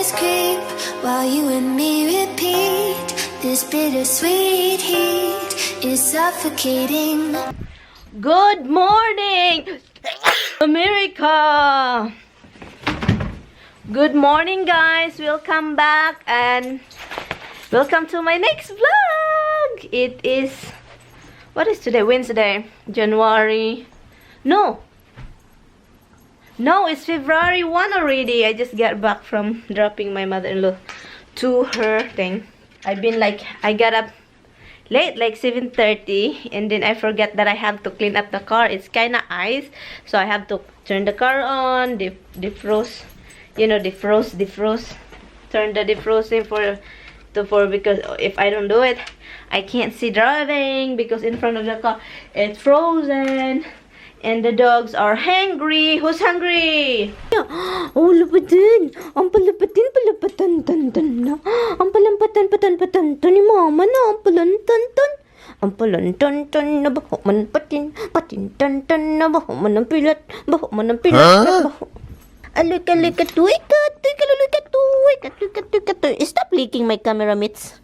shadows creep while you and me repeat. This bittersweet heat is suffocating. Good morning, America! Good morning, guys. Welcome back and welcome to my next vlog. It is, what is today? Wednesday, January. No, it's February 1 already. I just got back from dropping my mother-in-law to her thing. I got up late, like 7:30, and then I forget that I have to clean up the car. It's kind of ice, so I have to turn the car on, defrost, turn the defrosting for because if I don't do it, I can't see driving because in front of the car it's frozen. And the dogs are hungry. Who's hungry? Oh, lapatin. Ang palapatan na. Ang palampatan ni mama na. Ang palantan na baho man patin tan na baho man ang pilat. Alika tuika. Stop licking my camera mates.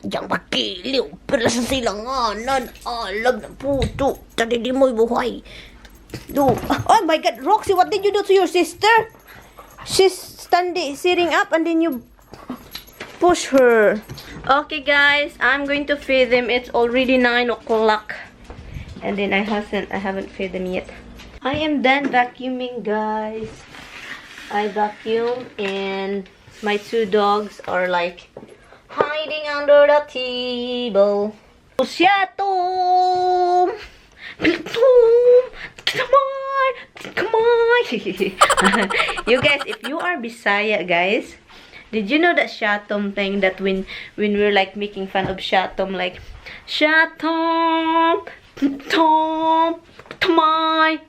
Yang makiliw, pero sa silanganan, alam na puto, tadi di mo'y buhay. Oh my God, Roxy, what did you do to your sister? She's sitting up and then you push her. Okay, guys, I'm going to feed them. It's already 9 o'clock, and then I haven't fed them yet. I am done vacuuming, guys. I vacuum, and my 2 dogs are like hiding under the table. Tom! Come on! You guys, if you are Bisaya, guys, did you know that Shatom thing, that when we're like making fun of Shatom, like Shatom, Tom, Tamay.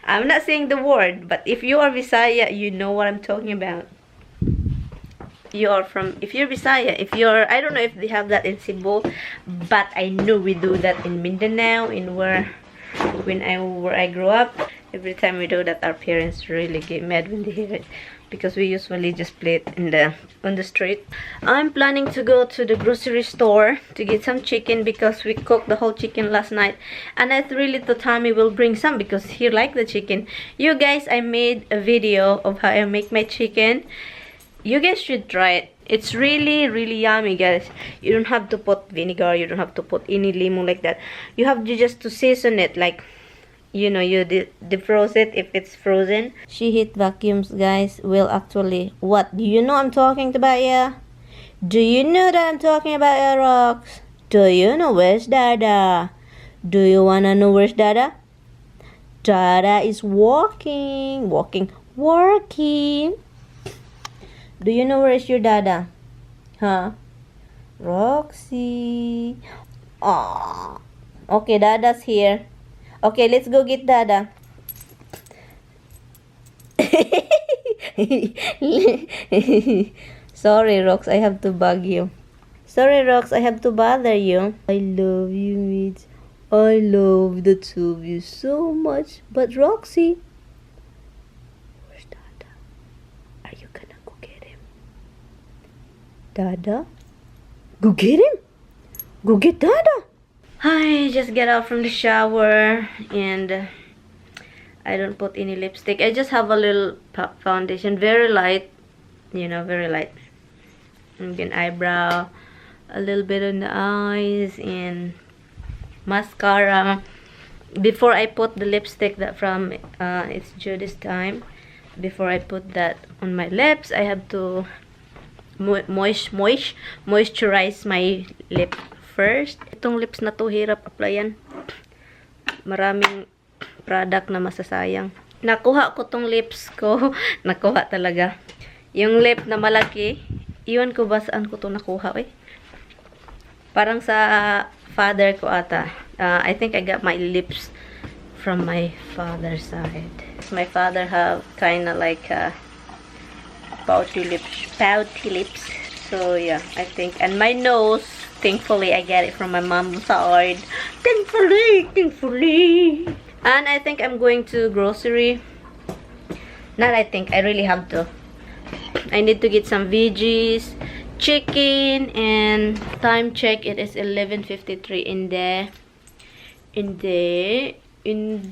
I'm not saying the word, but if you are Bisaya, you know what I'm talking about. If you're Bisaya, I don't know if they have that in Cebu, but I know we do that in Mindanao, where I grew up. Every time we do that, our parents really get mad when they hear it, because we usually just play it on the street. I'm planning to go to the grocery store to get some chicken because we cooked the whole chicken last night, and I really thought Tommy will bring some because he liked the chicken. You guys, I made a video of how I make my chicken. You guys should try it. It's really yummy, guys. You don't have to put vinegar, you don't have to put any lemon like that. You have just to season it, like, you defrost it if it's frozen. She hit vacuums, guys. Well, actually, what? Do you know I'm talking about, yeah? Do you know that I'm talking about, yeah, Rox? Do you know where's Dada? Do you wanna know where's Dada? Dada is working. Do you know where is your Dada? Huh? Roxy. Aww. Okay, Dada's here. Okay, let's go get Dada. Sorry, Rox, I have to bug you. Sorry, Rox, I have to bother you. I love you, mates. I love the 2 of you so much. But Roxy, where's Dada? Are you gonna go get him? Dada? Go get him? Go get Dada. I just get out from the shower and I don't put any lipstick. I just have a little foundation, very light, very light. And then eyebrow, a little bit on the eyes, and mascara. Before I put the lipstick that from It's Judy's Time, before I put that on my lips, I have to moisturize my lip first. Itong lips na to, hirap applyan. Maraming product na masasayang. Nakuha ko tong lips ko. Nakuha talaga. Yung lip na malaki, iwan ko ba saan ko to nakuha, eh? Parang sa father ko ata. I think I got my lips from my father's side. My father have kinda like pouty lips. So yeah, I think. And my nose, thankfully I get it from my mom's side. Thankfully. And I think I'm going to grocery Not I think, I really have to. I need to get some veggies, chicken, and time check, it is 11:53 in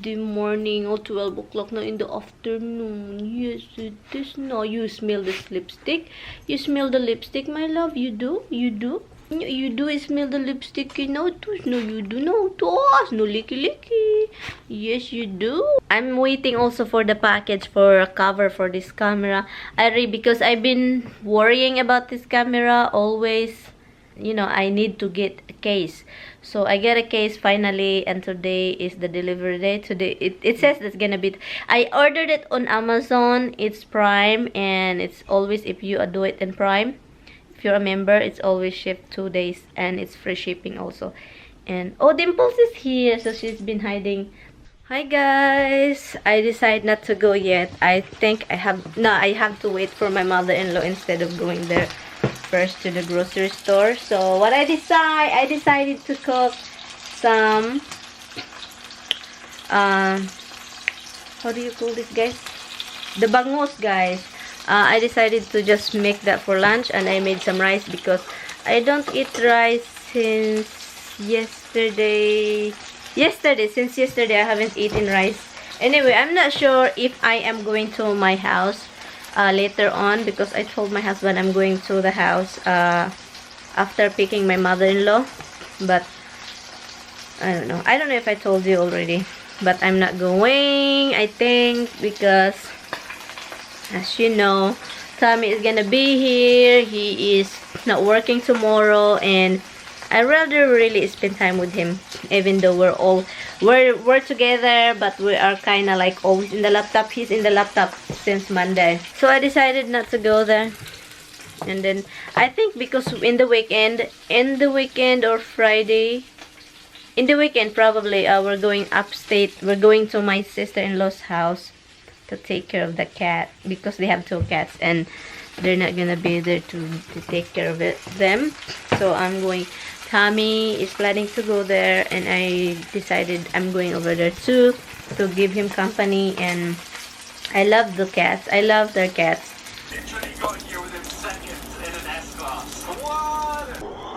the morning, or 12 o'clock now in the afternoon. Yes, it is now. You smell this lipstick? You smell the lipstick, my love? You do? You do? You do smell the lipstick? No, no, you do. No, toss. No, licky, licky. Yes, you do. I'm waiting also for the package for a cover for this camera. Because I've been worrying about this camera always. You know, I need to get a case. So I get a case finally, and today is the delivery day. Today it says it's gonna be, I ordered it on Amazon. It's Prime, and it's always, if you do it in Prime, if you're a member, it's always shipped 2 days, and it's free shipping also. And oh, Dimples is here, so she's been hiding. Hi guys, I decided not to go yet. I think I have to wait for my mother-in-law instead of going there first to the grocery store. So what I decided to cook some how do you call this, guys? The bangus, guys. I decided to just make that for lunch, and I made some rice because I don't eat rice since yesterday. Since yesterday I haven't eaten rice. Anyway, I'm not sure if I am going to my house later on, because I told my husband I'm going to the house after picking my mother-in-law, but I don't know if I told you already, but I'm not going, I think, because as you know, Tommy is gonna be here. He is not working tomorrow, and I rather really spend time with him, even though we're together, but we are kind of like always in the laptop. He's in the laptop since Monday, so I decided not to go there. And then I think because in the weekend or Friday, in the weekend probably, we're going upstate. We're going to my sister-in-law's house to take care of the cat, because they have 2 cats and they're not gonna be there to take care of them. So I'm going. Tommy is planning to go there, and I decided I'm going over there too, to give him company. And I love the cats. I love their cats.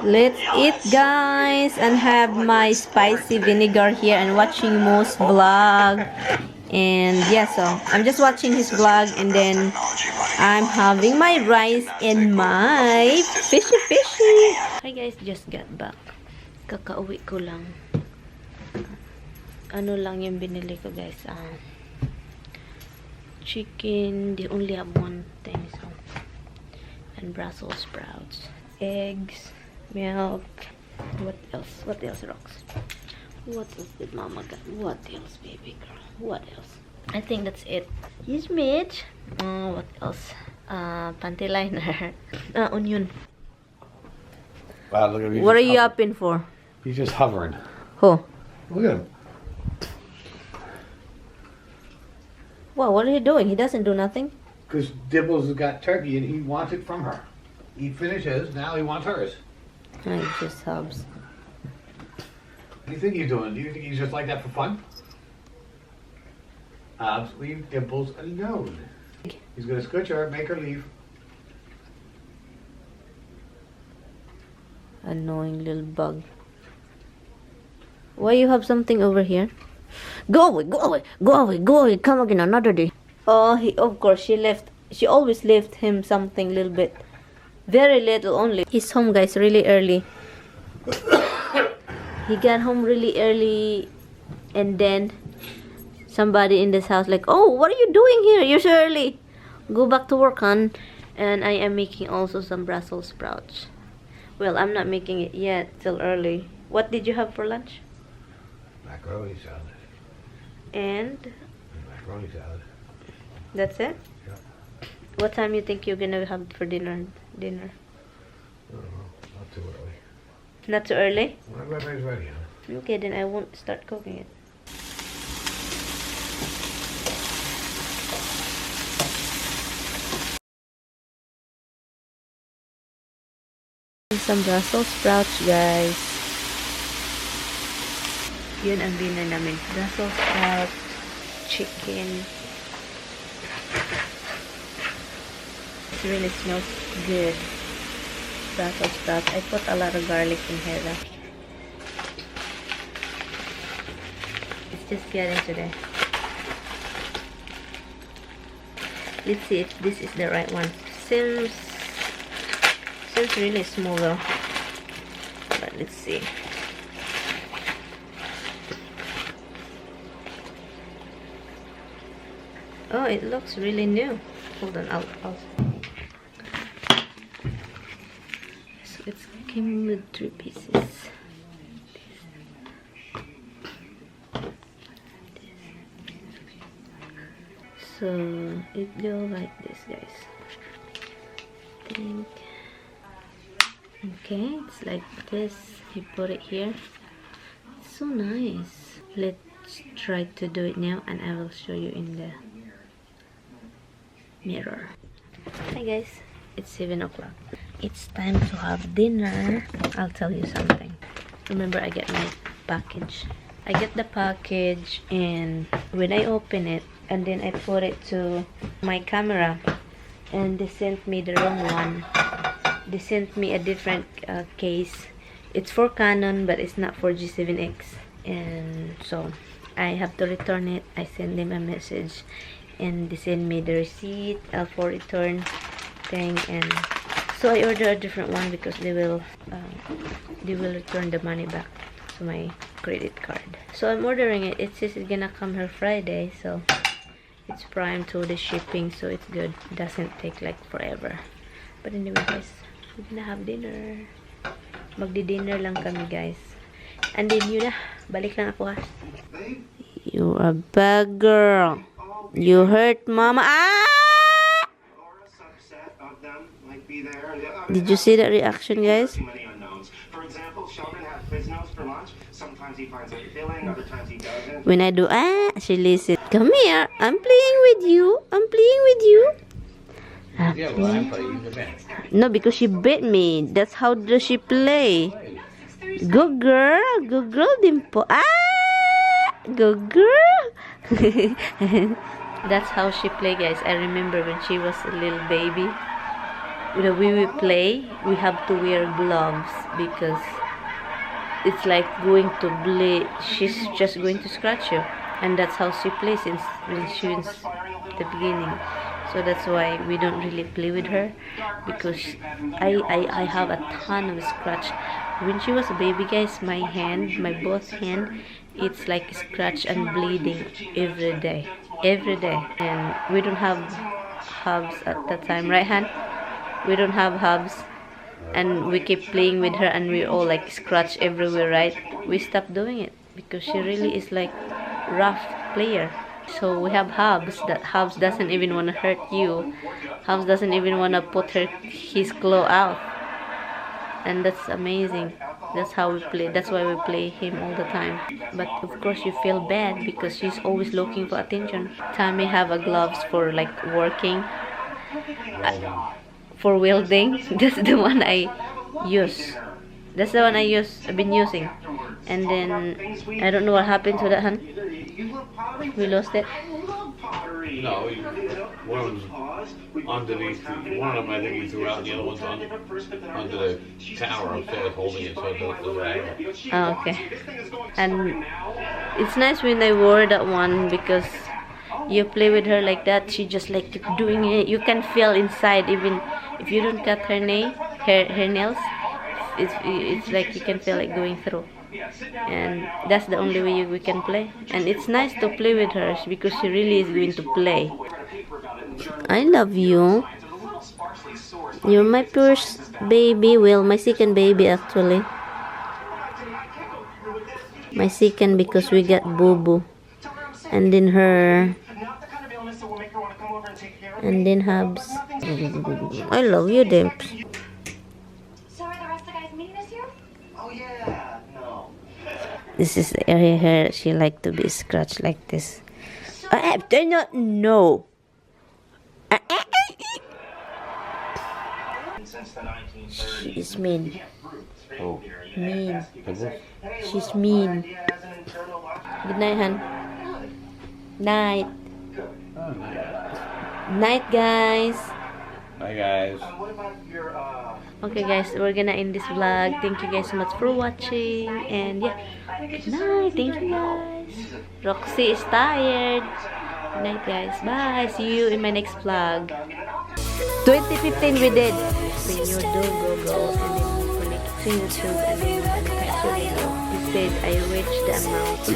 Let's eat, guys, and have my spicy vinegar here, and watching Mo's vlog. And yeah, so I'm just watching his vlog, and then I'm having my rice and my fishy. Hi guys, just got back. Kakauwi ko lang. Ano lang yung binili ko, guys. Chicken. They only have one thing, so. And Brussels sprouts. Eggs. Milk. What else? What else, Rox? What else did Mama got? What else, baby girl? What else? I think that's it. Yes, Mitch. What else? Panty liner. Onion. Wow, look at him. What are you upping for? He's just hovering. Who? Look at him. Well, what are you doing? He doesn't do nothing. Because Dibbles has got turkey and he wants it from her. He finished his, now he wants hers. I just helps. What do you think he's doing? Do you think he's just like that for fun? Leave Dimples alone. He's gonna scooch her, make her leave. Annoying little bug. Why you have something over here? Go away, go away, go away, go away. Come again another day. Oh, of course, she left. She always left him something little bit. Very little only. He's home, guys, really early. He got home really early, and then somebody in this house like, oh, what are you doing here? You're so early. Go back to work, hon. And I am making also some Brussels sprouts. Well, I'm not making it yet, till early. What did you have for lunch? Macaroni salad. And Macaroni salad. that's it? Yeah. What time you think you're gonna have for dinner? I don't know. Not too early. Not too early? When everybody's ready, huh? Okay, then I won't start cooking it. Some Brussels sprouts, guys. Yun ang dinner namin. Brussels sprouts, chicken. really smells good. Brussels sprouts. I put a lot of garlic in here though. It's just getting today. Let's see if this is the right one. Seems really small though. But let's see. Oh, it looks really new. Hold on, I'll so it came with 3 pieces. So it go like this, guys. I think. Okay, it's like this. You put it here. It's so nice. Let's try to do it now, and I will show you in the mirror. Hi guys, it's 7 o'clock. It's time to have dinner. I'll tell you something. Remember, I get my package. I get the package, and when I open it and then I put it to my camera, and they sent me the wrong one. They sent me a different case. It's for Canon, but it's not for G7X, and so I have to return it. I send them a message, and they send me the receipt for return thing, and so I order a different one because they will return the money back to my credit card. So I'm ordering it. It says it's gonna come here Friday, so it's prime to the shipping, so it's good. It doesn't take like forever. But anyway guys, we're gonna have dinner. Magdi-dinner lang kami guys. And then yun na, balik lang ako ha. You're a bad girl. You hurt mama. Ah! Did you see that reaction, guys? When I do she listens. Come here. I'm playing with you. I'm playing with you. Yeah, well, I'm playing the band. No, because she bit me. That's how does she play. Good girl. Good girl, Dimpo. Ah! Good girl. That's how she play, guys. I remember when she was a little baby. When we play, we have to wear gloves because it's like going to bleed. She's just going to scratch you, and that's how she plays since the beginning. So that's why we don't really play with her, because I have a ton of scratch. When she was a baby, guys, my both hand, it's like scratch and bleeding every day, and we don't have hubs at that time, right, Han? We don't have hubs, and we keep playing with her, and we all like scratch everywhere, right? We stopped doing it because she really is like rough player. So we have Hubs. That Hubs doesn't even want to hurt you. Hubs doesn't even want to put his claw out, and that's amazing. That's how we play. That's why we play him all the time. But of course you feel bad because she's always looking for attention. Tammy have a gloves for like working, for welding. That's the one I use. That's the one I've been using. And then I don't know what happened to that, hun. We lost it. No, one of them's underneath. One of them I think he threw out, and the other one's under the tower upstairs holding it, so it doesn't hang. Oh, okay. And it's nice when I wore that one because you play with her like that. She just like keep doing it. You can feel inside, even if you don't cut her nails. It's like you can feel it going through. And that's the only way we can play, and it's nice to play with her because she really is going to play. I love you. You're my first baby. Well, my second baby actually. My second because we got Boo Boo, and then her, and then Hubs. I love you, Dimps. This is the area here she like to be scratched like this. I do not know. She is mean. Oh. Mean. She's mean. Good night, hon. Night. Night, guys. Bye, guys. Okay guys, we're gonna end this vlog. Thank you guys so much for watching. And yeah, good night. Thank you guys. Roxy is tired. Good night guys. Bye. See you in my next vlog. 2015 we did. When you do go and then connect to YouTube and then catch your video. Instead, I reached the amount.